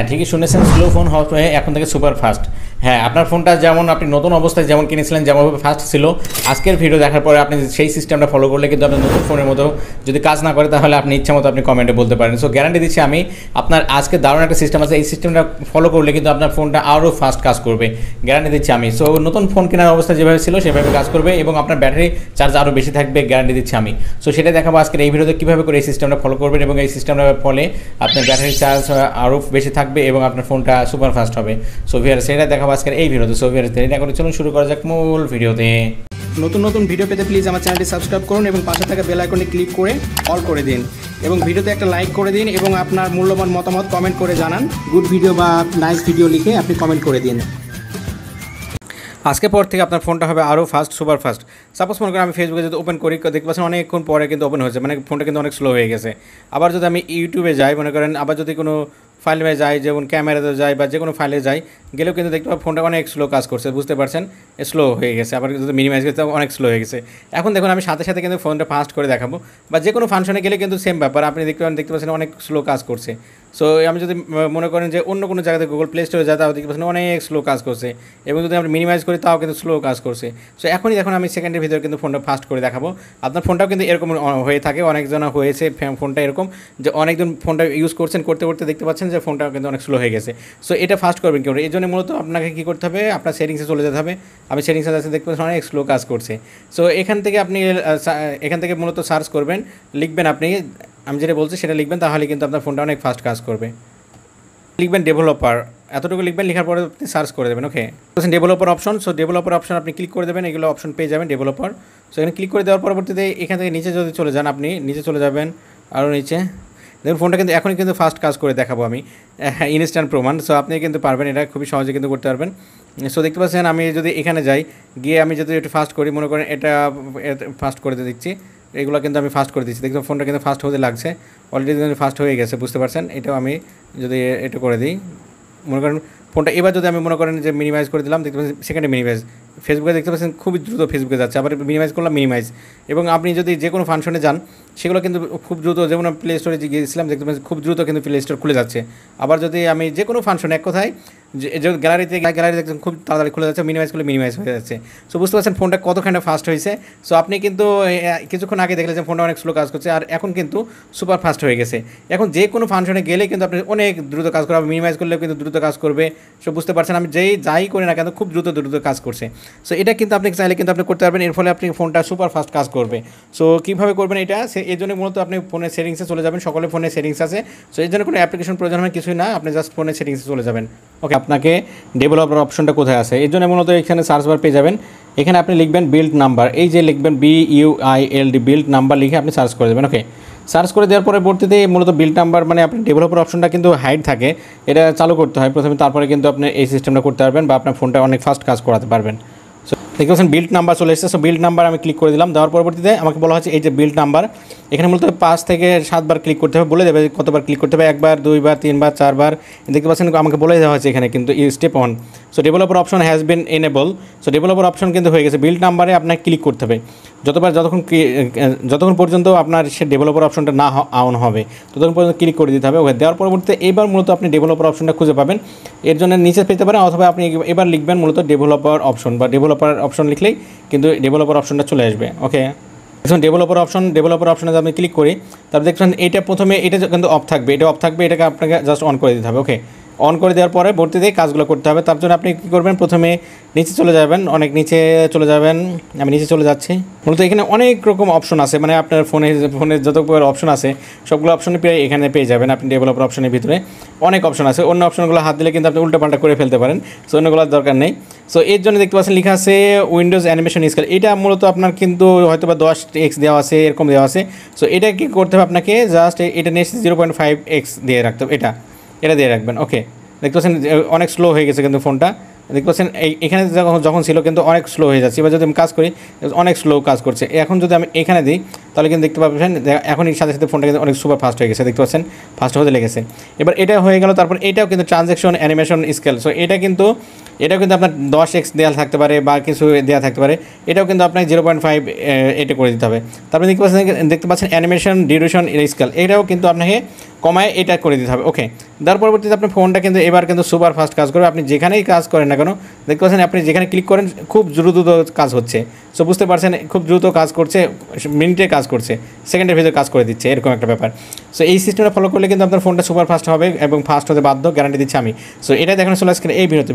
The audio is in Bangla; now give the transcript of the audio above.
ঠিকই শুনেছেন, স্লো ফোন হয়ে এখন থেকে সুপার ফাস্ট। হ্যাঁ, আপনার ফোনটা যেমন আপনি নতুন অবস্থায় যেমন কিনেছিলেন যেমনভাবে ফাস্ট ছিল, আজকের ভিডিও দেখার পরে আপনি সেই সিস্টেমটা ফলো করলে কিন্তু আপনার নতুন ফোনের মতো যদি কাজ না করে তাহলে আপনি ইচ্ছা মতো আপনি কমেন্টে বলতে পারেন। সো গ্যারান্টি দিচ্ছি আমি, আপনার আজকে দারুণ একটা সিস্টেম আছে, এই সিস্টেমটা ফলো করলে কিন্তু আপনার ফোনটা আরও ফাস্ট কাজ করবে, গ্যারান্টি দিচ্ছি আমি। সো নতুন ফোন কেনার অবস্থা যেভাবে ছিল সেভাবে কাজ করবে এবং আপনার ব্যাটারি চার্জ আরও বেশি থাকবে, গ্যারান্টি দিচ্ছি আমি। সো সেটা দেখাবো আজকের এই ভিডিওতে কীভাবে করে এই সিস্টেমটা ফলো করবেন এবং এই সিস্টেমটার ফলে আপনার ব্যাটারি চার্জ আরও বেশি থাকবে এবং আপনার ফোনটা সুপার ফাস্ট হবে। সো ভিউয়ার্স, সেটা দেখাবো আজকের এই ভিডিওতে। সো ভিউয়ার্স, দেরি না করে চলুন শুরু করা যাক মূল ভিডিওতে। নতুন ভিডিও পেতে প্লিজ আমার চ্যানেলটি সাবস্ক্রাইব করুন এবং পাশে থাকা বেল আইকনে ক্লিক করে অল করে দিন এবং ভিডিওতে একটা লাইক করে দিন এবং আপনার মূল্যবান মতামত কমেন্ট করে জানান। গুড ভিডিও বা নাইস ভিডিও লিখে আপনি কমেন্ট করে দিন। আজকে পর থেকে আপনার ফোনটা হবে আরও ফাস্ট, সুপার ফাস্ট। সাপোজ মনে করেন আমি ফেসবুকে যদি ওপেন করি, দেখতে পাচ্ছেন অনেকক্ষণ পরে কিন্তু ওপেন হয়েছে, মানে ফোনটা কিন্তু অনেক স্লো হয়ে গেছে। আবার যদি আমি ইউটিউবে যাই, মনে করেন আবার যদি কোনো ফাইলে যাই, যেমন ক্যামেরাতে যাই বা যে কোনো ফাইলে যাই, গেলেও কিন্তু দেখতে পাবো ফোনটা অনেক স্লো কাজ করছে, বুঝতে পারছেন, স্লো হয়ে গেছে। আবার যদি মিনিমাইজ করতে অনেক স্লো হয়ে গেছে। এখন দেখুন আমি সাথে সাথে কিন্তু ফোনটা ফাস্ট করে দেখাবো, বা যে কোনো ফাংশনে গেলে কিন্তু সেম ব্যাপার, আপনি দেখতে পাচ্ছেন অনেক স্লো কাজ করছে। সো আমি যদি মনে করেন যে অন্য কোনো জায়গাতে গুগল প্লে স্টোরে যায়, তাও দেখতে পাচ্ছেন অনেক স্লো কাজ করছে, এবং যদি আমরা মিনিমাইজ করি তাও কিন্তু স্লো কাজ করছে। সো এখনই দেখুন আমি সেকেন্ডের ভিতরে কিন্তু ফোনটা ফাস্ট করে দেখাবো। আপনার ফোনটাও কিন্তু এরকম হয়ে থাকে, অনেকজন হয়েছে ফোনটা এরকম যে অনেকজন ফোনটা ইউজ করছেন, করতে করতে দেখতে পাচ্ছেন যে ফোনটা কিন্তু অনেক স্লো হয়ে গেছে। সো এটা ফাস্ট করবেন কি করে? এই জন্য মূলত আপনাকে কী করতে হবে, আপনার সেটিংসে চলে যেতে হবে। আমি সেটিংসে যাচ্ছি, দেখতে পাচ্ছেন অনেক স্লো কাজ করছে। সো এখান থেকে মূলত সার্চ করবেন, লিখবেন আপনি, আমি যেটা বলছি সেটা লিখবেন, তাহলে কিন্তু আপনার ফোনটা অনেক ফাস্ট কাজ করবে। লিখবেন ডেভেলপার, এতটুকু লিখবেন, লেখার পরে আপনি সার্চ করে দেবেন। Okay, developer option. So developer option আপনি ক্লিক করে দেবেন, এগুলো অপশন পেয়ে যাবেন ডেভেলপার। সো এখানে ক্লিক করে দেওয়ার পরবর্তীতে এখান থেকে নিচে যদি চলে যান, আপনি নিচে চলে যাবেন, আরও নিচে দেখুন ফোনটা কিন্তু এখনই কিন্তু ফাস্ট কাজ করে দেখাবো আমি, ইনস্ট্যান্ট প্রমাণ। সো আপনি কিন্তু পারবেন, এটা খুবই সহজে কিন্তু করতে পারবেন। সো দেখতে পাচ্ছেন আমি যদি এখানে যাই, গিয়ে আমি যদি একটু ফাস্ট করি, মনে করেন এটা ফাস্ট করে দিচ্ছি, এগুলো কিন্তু আমি ফাস্ট করে দিচ্ছি, দেখুন ফোনটা কিন্তু ফাস্ট হতে লাগছে, অলরেডি কিন্তু ফাস্ট হয়ে গেছে, বুঝতে পারছেন। এটাও আমি যদি এটা করে দিই, মনে করেন ফোনটা এবার যদি আমি মনে করেন যে মিনিমাইজ করে দিলাম, দেখতে পাচ্ছেন সেকেন্ডে মিনিমাইজ, ফেসবুকে দেখতে পাচ্ছেন খুবই দ্রুত ফেসবুকে যাচ্ছে, আবার মিনিমাইজ করলাম মিনিমাইজ। এবং আপনি যদি যে কোনো ফাংশনে যান সেগুলো কিন্তু খুব দ্রুত, যেমন প্লে স্টোরে গিয়েছিলাম দেখতে পাচ্ছেন খুব দ্রুত কিন্তু প্লে স্টোর খুলে যাচ্ছে। আবার যদি আমি যে কোনো ফাংশন, এক কথায় যে গ্যালারি দেখছেন খুব তাড়াতাড়ি খুলে যাচ্ছে, মিনিমাইজ করলে মিনিমাইজ হয়ে যাচ্ছে। সো বুঝতে পারছেন ফোনটা কতখানি ফাস্ট হয়েছে। সো আপনি কিন্তু কিছুক্ষণ আগে দেখলেন যে ফোনটা অনেক স্লো কাজ করছে, আর এখন কিন্তু সুপার ফাস্ট হয়ে গেছে। এখন যে কোনো ফাংশনে গেলে কিন্তু আপনি অনেক দ্রুত কাজ করবে, মিনিমাইজ করলেও কিন্তু দ্রুত কাজ করবে। সো বুঝতে পারছেন আমি যাই করি না কেন খুব দ্রুত কাজ করছে। সো এটা কিন্তু আপনি চাইলে কিন্তু আপনি করতে পারবেন, এর ফলে আপনি ফোনটা সুপার ফাস্ট কাজ করবে। সো কীভাবে করবেন এটা, এর জন্য মূলত আপনি ফোনের সেটিংসে চলে যাবেন, সকলের ফোনে সেটিংস আছে। সো এর জন্য কোনো অ্যাপ্লিকেশন প্রয়োজন হয় কিছুই না, আপনি জাস্ট ফোনের সেটিংসে চলে যাবেন। ওকে, আপনাকে ডেভেলপার অপশনটা কোথায় আছে, এর জন্য মূলত এখানে সার্চ বার পেয়ে যাবেন। এখানে আপনি লিখবেন বিল্ড নাম্বার, এই যে লিখবেন BUILD, বিল্ড নাম্বার লিখে আপনি সার্চ করে দেবেন। ওকে, সার্চ করে দেওয়ার পরবর্তীতে মূলত বিল্ড নাম্বার, মানে আপনার ডেভেলপার অপশনটা কিন্তু হাইড থাকে, এটা চালু করতে হয় প্রথমে, তারপরে কিন্তু আপনি এই সিস্টেমটা করতে পারবেন বা আপনার ফোনটা অনেক ফাস্ট কাজ করাতে পারবেন। সো দেখতে পাচ্ছেন বিল্ড নাম্বার চলে এসেছে। সো বিল্ড নাম্বার আমি ক্লিক করে দিলাম, দেওয়ার পরবর্তীতে আমাকে বলা হচ্ছে এই যে বিল্ড নাম্বার, এখানে মূলত 5 থেকে 7 বার ক্লিক করতে হবে, বলে দেবে কতবার ক্লিক করতে হবে, 1 বার 2 বার 3 বার 4 বার, দেখতে পাচ্ছেন আমাকে বলে দেওয়া হয়েছে এখানে কিন্তু step 1। So developer option has been enable. So developer option কিন্তু হয়ে গেছে, বিল্ড নাম্বারে আপনাকে ক্লিক করতে হবে যতক্ষণ পর্যন্ত আপনার সে ডেভেলপার অপশনটা না অন হবে ততক্ষণ পর্যন্ত ক্লিক করে দিতে হবে। ওকে, দেওয়ার পরবর্তীতে এবার মূলত আপনি ডেভেলপার অপশনটা খুঁজে পাবেন, এর জন্য নিচে পেতে পারেন, অথবা আপনি এবার লিখবেন মূলত ডেভেলপার অপশন, বা ডেভেলপার অপশন লিখলেই কিন্তু ডেভেলপার অপশনটা চলে আসবে। ওকে, এখন ডেভেলপার অপশনে যদি আমি ক্লিক করি, তারপর দেখছেন এটা প্রথমে এটা কিন্তু অফ থাকবে, এটাকে আপনাকে জাস্ট অন করে দিতে হবে। ওকে, অন করে দেওয়ার পরে ভর্তিতে কাজগুলো করতে হবে। তার জন্য আপনি কী করবেন, প্রথমে নিচে চলে যাবেন, অনেক নিচে চলে যাবেন, আমি নিচে চলে যাচ্ছি। মূলত এখানে অনেক রকম অপশন আছে, মানে আপনার ফোনের যত অপশন আছে সবগুলো অপশনে এখানে পেয়ে যাবেন। আপনি ডেভেলপার অপশনের ভিতরে অনেক অপশন আছে, অন্য অপশনগুলো হাত দিলে কিন্তু আপনি উল্টাপাল্টা করে ফেলতে পারেন, সো অন্যগুলোর দরকার নেই। সো এর জন্য দেখতে পাচ্ছেন লেখা আছে উইন্ডোজ অ্যানিমেশন স্কেল, এটা মূলত আপনার কিন্তু হয়তো বা 10x দেওয়া আছে, এরকম দেওয়া আছে। সো এটা কি করতে হবে, আপনাকে জাস্ট এটা নিয়ে 0.5x দিয়ে রাখতে হবে, এটা দিয়ে রাখবেন। ওকে, দেখতে পাচ্ছেন অনেক স্লো হয়ে গেছে কিন্তু ফোনটা, দেখতে পাচ্ছেন এখানে যখন ছিল কিন্তু অনেক স্লো হয়ে যাচ্ছে। এবার যদি আমি কাজ করি অনেক স্লো কাজ করছে, এখন যদি আমি এখানে দিই তাহলে কিন্তু দেখতে পাচ্ছেন এখনই সাথে সাথে ফোনটা কিন্তু অনেক সুপার ফাস্ট হয়ে গেছে, দেখতে পাচ্ছেন ফাস্ট হতে লেগেছে। এবার এটা হয়ে গেল, তারপর এটাও কিন্তু ট্রানজ্যাকশন অ্যানিমেশন স্কেল। সো এটা কিন্তু এটাও কিন্তু আপনার 10x দেওয়া থাকতে পারে বা কিছু দেওয়া থাকতে পারে, এটাও কিন্তু আপনাকে 0.5 এটা করে দিতে হবে। তারপরে দেখতে পাচ্ছেন অ্যানিমেশন ডিউরেশন স্কেল, এটাও কিন্তু আপনাকে কমায় এটা করে দিতে হবে। ওকে, তার পরবর্তীতে আপনার ফোনটা কিন্তু এবার কিন্তু সুপার ফাস্ট কাজ করবে। আপনি যেখানেই কাজ করেন না কেন দেখতে পাচ্ছেন আপনি যেখানে ক্লিক করেন খুব দ্রুত কাজ হচ্ছে। সো বুঝতে পারছেন খুব দ্রুত কাজ করছে, মিনিটে কাজ করছে, সেকেন্ডের ভিতরে কাজ করে দিচ্ছে, এরকম একটা ব্যাপার। সো এই সিস্টেমটা ফলো করলে কিন্তু আপনার ফোনটা সুপার ফাস্ট হবে এবং ফাস্ট হতে বাধ্য, গ্যারান্টি দিচ্ছি আমি। সো এটাই দেখানো চলে আজকে এই ভিডিওতে।